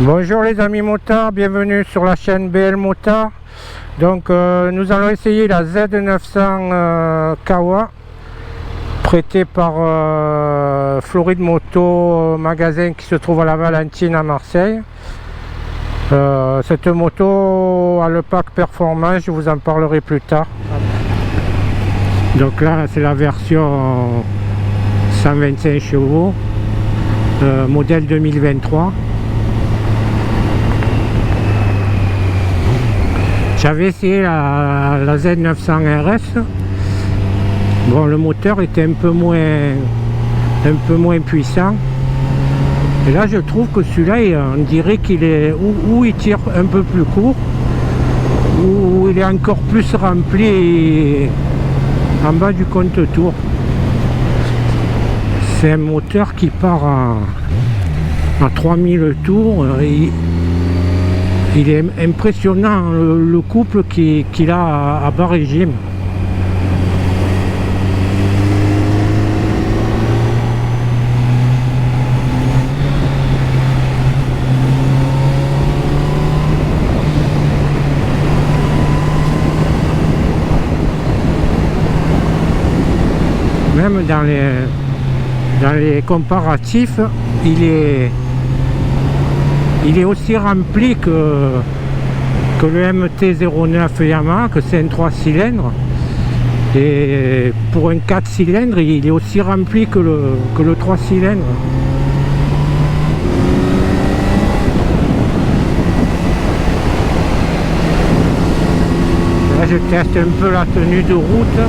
Bonjour les amis motards, bienvenue sur la chaîne BL Motard. Donc nous allons essayer la Z900 Kawa prêtée par Floride Moto, magasin qui se trouve à la Valentine à Marseille. Cette moto a le pack performance, je vous en parlerai plus tard. Donc là c'est la version 125 chevaux, modèle 2023. J'avais essayé la Z900 RS. Bon, le moteur était un peu moins puissant. Et là, je trouve que celui-là, on dirait qu'il est ou il tire un peu plus court, ou il est encore plus rempli en bas du compte-tour. C'est un moteur qui part à 3000 tours. Il est impressionnant le couple qu'il a à bas régime. Même dans les comparatifs, il est aussi rempli que le MT-09 Yamaha, que c'est un 3 cylindres. Et pour un 4 cylindres, il est aussi rempli que le 3 cylindres. Là, je teste un peu la tenue de route.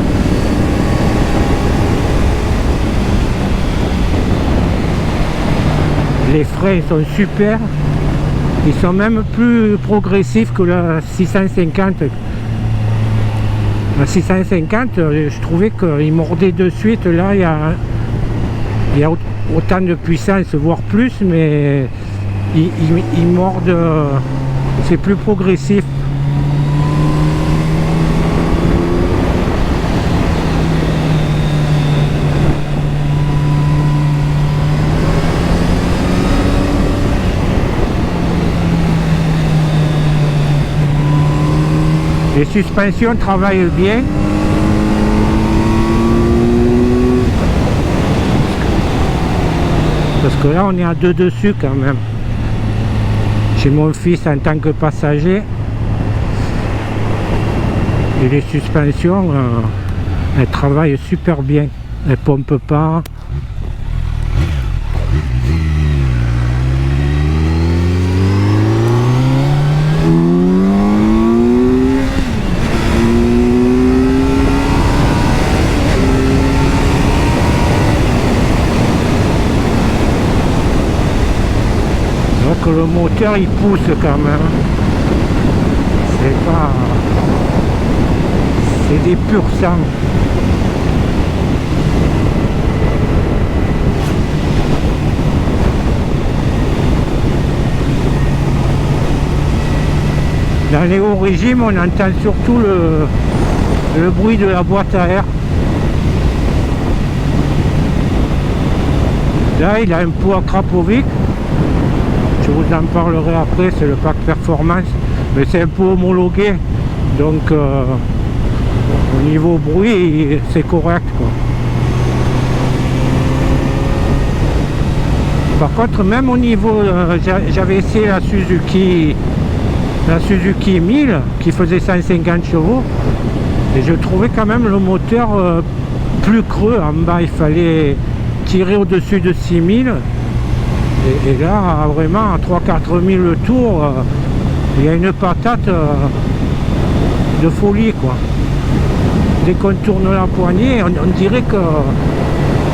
Les freins sont super. Ils sont même plus progressifs que la 650. La 650, je trouvais qu'il mordait de suite. Là, il y a autant de puissance, voire plus, mais il morde. C'est plus progressif. Les suspensions travaillent bien. Parce que là on est à deux dessus quand même. J'ai mon fils en tant que passager. Et les suspensions, elles travaillent super bien. Elles ne pompent pas. Que le moteur il pousse quand même, c'est des purs sang. Dans les hauts régimes on entend surtout le bruit de la boîte à air. Là il a un poids Krapovic. Je vous en parlerai après, c'est le pack performance, mais c'est un peu homologué, donc au niveau bruit c'est correct quoi. Par contre même au niveau, j'avais essayé la Suzuki 1000 qui faisait 150 chevaux et je trouvais quand même le moteur plus creux en bas, il fallait tirer au-dessus de 6000. Et là, vraiment, à 3-4 000 tours, il y a une patate de folie, quoi. Dès qu'on tourne la poignée, on dirait que,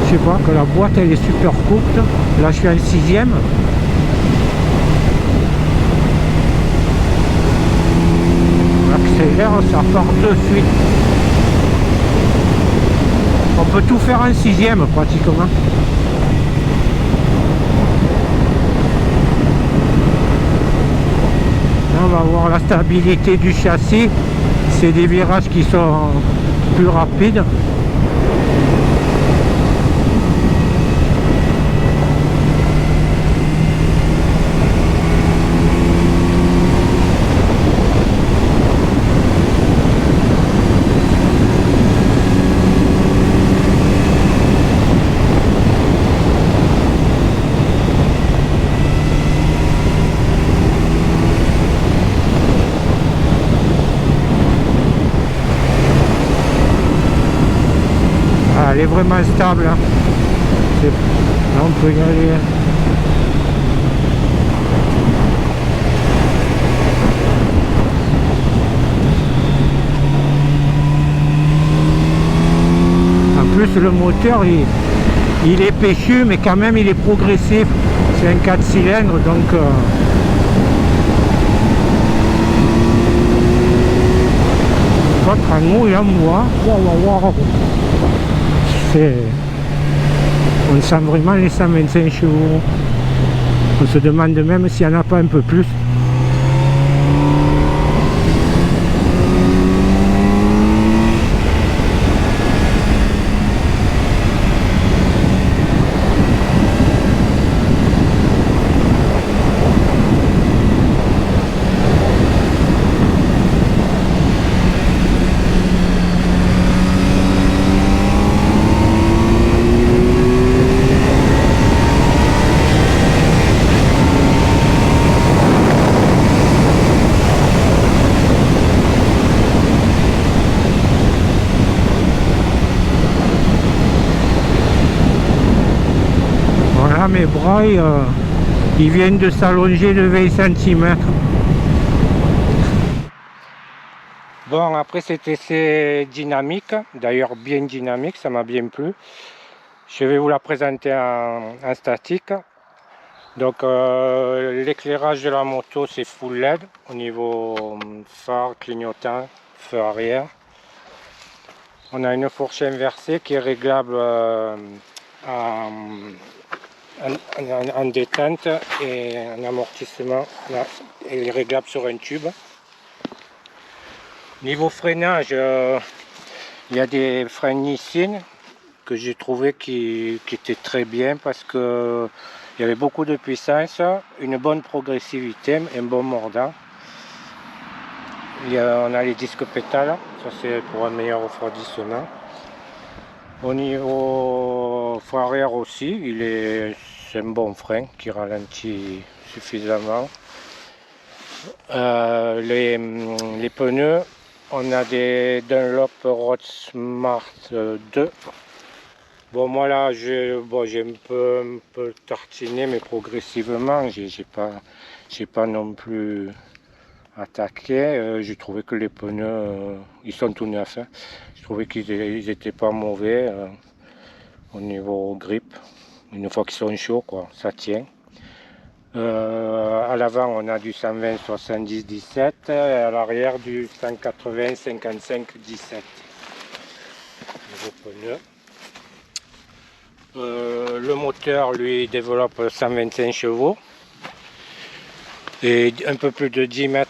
je sais pas, que la boîte, elle est super courte. Là, je suis en 6e. On accélère, ça part de suite. On peut tout faire en 6e, pratiquement. On va voir la stabilité du châssis, c'est des virages qui sont plus rapides. Voilà, elle est vraiment stable. Hein. Là, on peut y aller. En plus, le moteur, il est péchu, mais quand même, il est progressif. C'est un 4 cylindres, donc... Votre en haut et en bas. Wow. On sent vraiment les 125 chevaux. On se demande même s'il n'y en a pas un peu plus. Mes bras ils viennent de s'allonger de 20 cm. Bon, après cet essai dynamique, d'ailleurs bien dynamique, ça m'a bien plu. Je vais vous la présenter en statique. Donc l'éclairage de la moto c'est full LED au niveau phare, clignotant, feu arrière. On a une fourche inversée qui est réglable en détente et en amortissement. Là, elle est réglable sur un tube. Niveau freinage, il y a des freins Nissin que j'ai trouvé qui étaient très bien parce que il y avait beaucoup de puissance, une bonne progressivité, un bon mordant. On a les disques pétales, ça c'est pour un meilleur refroidissement. Au niveau frein arrière aussi, c'est un bon frein qui ralentit suffisamment. Les pneus, on a des Dunlop Road Smart 2. Bon, moi là, j'ai un peu tartiné, mais progressivement, j'ai pas non plus attaqué. J'ai trouvé que les pneus, ils sont tout neufs. Hein. Je trouvais qu'ils n'étaient pas mauvais au niveau grip. Une fois qu'ils sont chauds, quoi, ça tient. À l'avant, on a du 120 70 17 et à l'arrière du 180 55 17. Nouveau pneu. Le moteur, lui, développe 125 chevaux et un peu plus de 10 Nm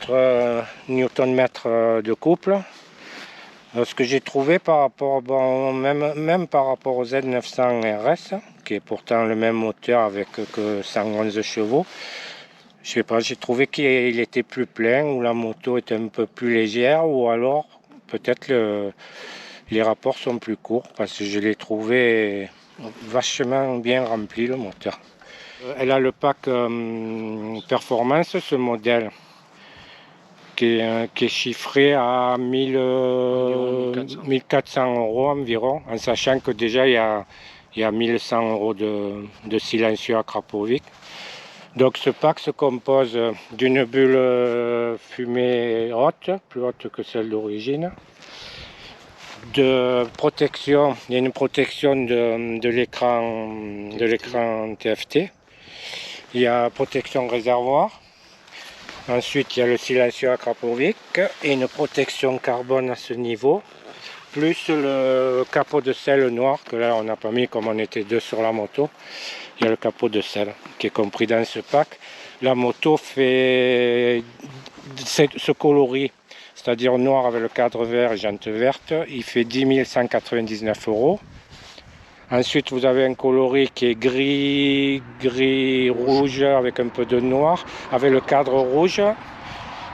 de couple. Ce que j'ai trouvé par rapport, même par rapport au Z900 RS, qui est pourtant le même moteur avec que 111 chevaux, je sais pas, j'ai trouvé qu'il était plus plein, ou la moto est un peu plus légère, ou alors peut-être les rapports sont plus courts, parce que je l'ai trouvé vachement bien rempli le moteur. Elle a le pack performance, ce modèle. Qui est chiffré à 1400 € environ, en sachant que déjà il y a 1100 € de silencieux à Krapovic. Donc ce pack se compose d'une bulle fumée haute, plus haute que celle d'origine, de protection, il y a une protection de l'écran TFT, il y a protection réservoir. Ensuite, il y a le silencieux à Krapovic et une protection carbone à ce niveau, plus le capot de selle noir, que là on n'a pas mis comme on était deux sur la moto. Il y a le capot de selle qui est compris dans ce pack. La moto fait ce coloris, c'est-à-dire noir avec le cadre vert et jante verte, il fait 10 199 €. Ensuite, vous avez un coloris qui est gris rouge avec un peu de noir, avec le cadre rouge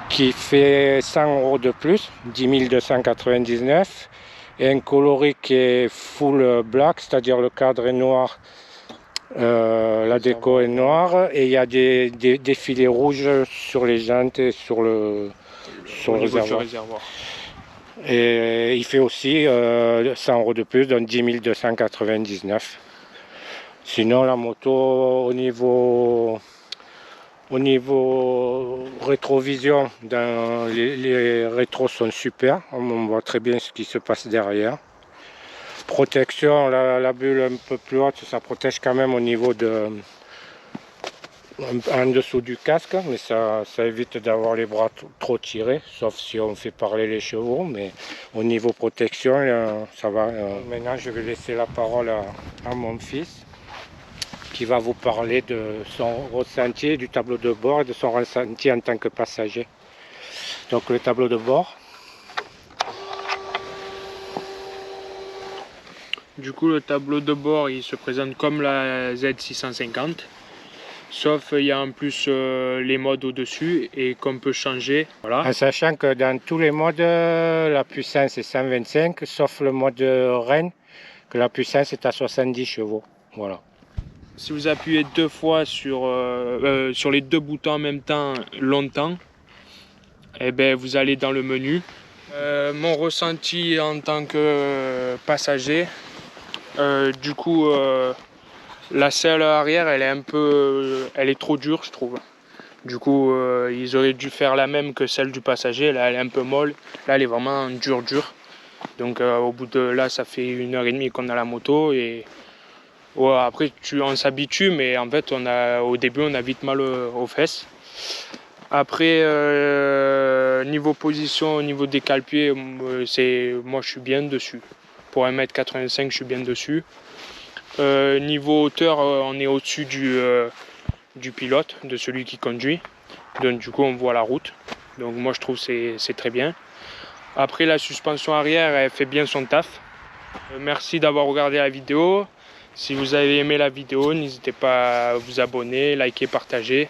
qui fait 100 € de plus, 10 299. Et un coloris qui est full black, c'est-à-dire le cadre est noir, la déco est noire, et il y a des filets rouges sur les jantes et sur le réservoir. Et il fait aussi 100 € de plus, donc 10 299. Sinon la moto au niveau rétrovision, les rétros sont super, on voit très bien ce qui se passe derrière. Protection, la bulle un peu plus haute, ça protège quand même au niveau de en dessous du casque, mais ça évite d'avoir les bras trop tirés, sauf si on fait parler les chevaux, mais au niveau protection, ça va. Maintenant, je vais laisser la parole à mon fils, qui va vous parler de son ressenti du tableau de bord et de son ressenti en tant que passager. Donc le tableau de bord. Du coup, le tableau de bord, il se présente comme la Z650. Sauf il y a en plus les modes au-dessus et qu'on peut changer. Voilà. En sachant que dans tous les modes, la puissance est 125, sauf le mode Rennes, que la puissance est à 70 chevaux. Voilà. Si vous appuyez 2 fois sur les 2 boutons en même temps longtemps, et ben vous allez dans le menu. Mon ressenti en tant que passager, du coup la selle arrière elle est trop dure je trouve. Du coup ils auraient dû faire la même que celle du passager. Là elle est un peu molle, là elle est vraiment dure. Donc au bout de là ça fait 1h30 qu'on a la moto et ouais, après on s'habitue, mais en fait au début on a vite mal aux fesses. Après niveau position, au niveau des cale-pieds, moi je suis bien dessus. Pour 1m85 je suis bien dessus. Niveau hauteur, on est au-dessus du pilote, de celui qui conduit. Donc du coup on voit la route. Donc moi je trouve que c'est très bien. Après la suspension arrière, elle fait bien son taf. Merci d'avoir regardé la vidéo. Si vous avez aimé la vidéo, n'hésitez pas à vous abonner, liker, partager.